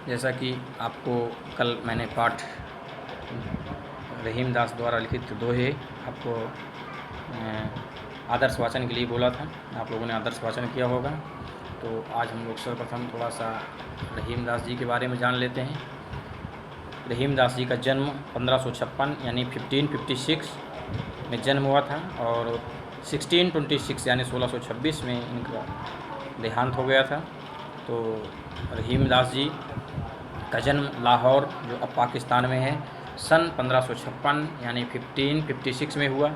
जैसा कि आपको कल मैंने पाठ रहीम दास द्वारा लिखित दोहे आपको आदर्श वाचन के लिए बोला था, आप लोगों ने आदर्श वाचन किया होगा। तो आज हम लोग सर्वप्रथम थोड़ा सा रहीम दास जी के बारे में जान लेते हैं। रहीम दास जी का जन्म 1556 यानी 1556 में जन्म हुआ था और 1626 यानी 1626 में इनका देहांत हो गया था। तो रहीम दास जी का जन्म लाहौर, जो अब पाकिस्तान में है, सन 1556 यानी 1556 में हुआ।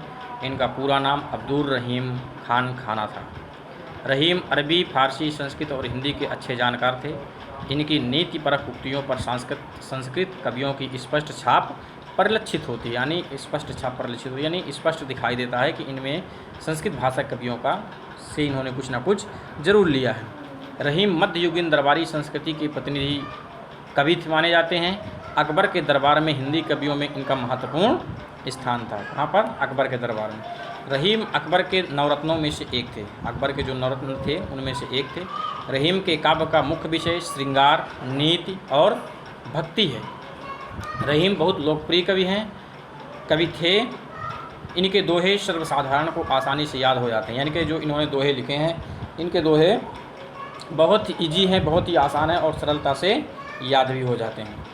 इनका पूरा नाम अब्दुल रहीम खान खाना था। रहीम अरबी, फारसी, संस्कृत और हिंदी के अच्छे जानकार थे। इनकी नीतिपरक उक्तियों पर संस्कृत कवियों की स्पष्ट छाप परिलक्षित होती, यानी स्पष्ट छाप परिलक्षित होती, यानी स्पष्ट दिखाई देता है कि इनमें संस्कृत भाषा कवियों का से इन्होंने कुछ ना कुछ जरूर लिया है। रहीम मध्ययुगीन दरबारी संस्कृति के प्रतिनिधि कवि माने जाते हैं। अकबर के दरबार में हिंदी कवियों में इनका महत्वपूर्ण स्थान था। कहाँ पर? अकबर के दरबार में। रहीम अकबर के नवरत्नों में से एक थे। अकबर के जो नवरत्न थे उनमें से एक थे। रहीम के काव्य का मुख्य विषय श्रृंगार, नीति और भक्ति है। रहीम बहुत लोकप्रिय कवि थे। इनके दोहे सर्वसाधारण को आसानी से याद हो जाते हैं, यानी कि जो इन्होंने दोहे लिखे हैं, इनके दोहे बहुत ईजी हैं, बहुत ही आसान है और सरलता से याद भी हो जाते हैं।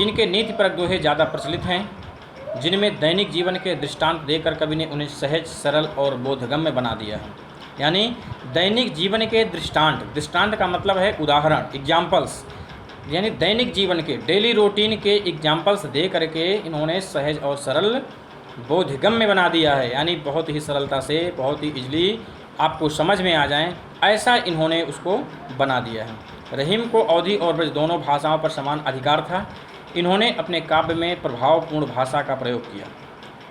इनके नीतिपरक दोहे ज़्यादा प्रचलित हैं, जिनमें दैनिक जीवन के दृष्टांत देकर कवि ने उन्हें सहज, सरल और बोधगम्य बना दिया है। यानी दैनिक जीवन के दृष्टांत का मतलब है उदाहरण, एग्जाम्पल्स, यानी दैनिक जीवन के डेली रूटीन के एग्जाम्पल्स दे करके इन्होंने सहज और सरल, बोधगम्य बना दिया है। यानी बहुत ही सरलता से, बहुत ही इजली आपको समझ में आ जाएं, ऐसा इन्होंने उसको बना दिया है। रहीम को अवधी और ब्रज दोनों भाषाओं पर समान अधिकार था। इन्होंने अपने काव्य में प्रभावपूर्ण भाषा का प्रयोग किया।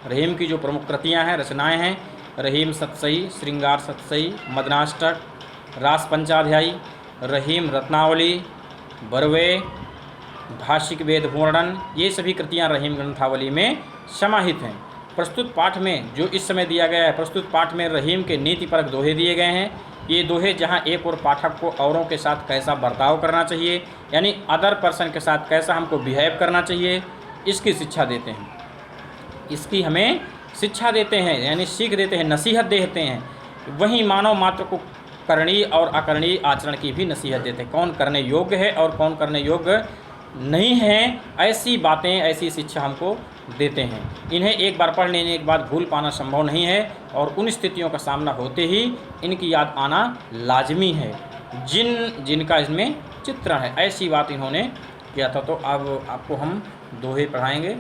रहीम की जो प्रमुख कृतियाँ हैं, रचनाएँ हैं, रहीम सतसई, श्रृंगार सतसई, मदनाष्टक, रास पंचाध्यायी, रहीम रत्नावली, बरवे, भाषिक वेद वर्णन, ये सभी कृतियाँ रहीम ग्रंथावली में समाहित हैं। प्रस्तुत पाठ में जो इस समय दिया गया है, प्रस्तुत पाठ में रहीम के नीतिपरक दोहे दिए गए हैं। ये दोहे जहाँ एक और पाठक को औरों के साथ कैसा बर्ताव करना चाहिए, यानी अदर पर्सन के साथ कैसा हमको बिहेव करना चाहिए, इसकी शिक्षा देते हैं, इसकी हमें शिक्षा देते हैं, यानी सीख देते हैं, नसीहत देते हैं। वहीं मानव मात्र को करणीय और अकरणीय आचरण की भी नसीहत देते हैं। कौन करने योग्य है और कौन करने योग्य नहीं है, ऐसी बातें, ऐसी शिक्षा हमको देते हैं। इन्हें एक बार पढ़ लेने के बाद भूल पाना संभव नहीं है और उन स्थितियों का सामना होते ही इनकी याद आना लाजमी है जिनका इसमें चित्रण है। ऐसी बात इन्होंने किया था। तो अब आपको हम दोहे पढ़ाएंगे।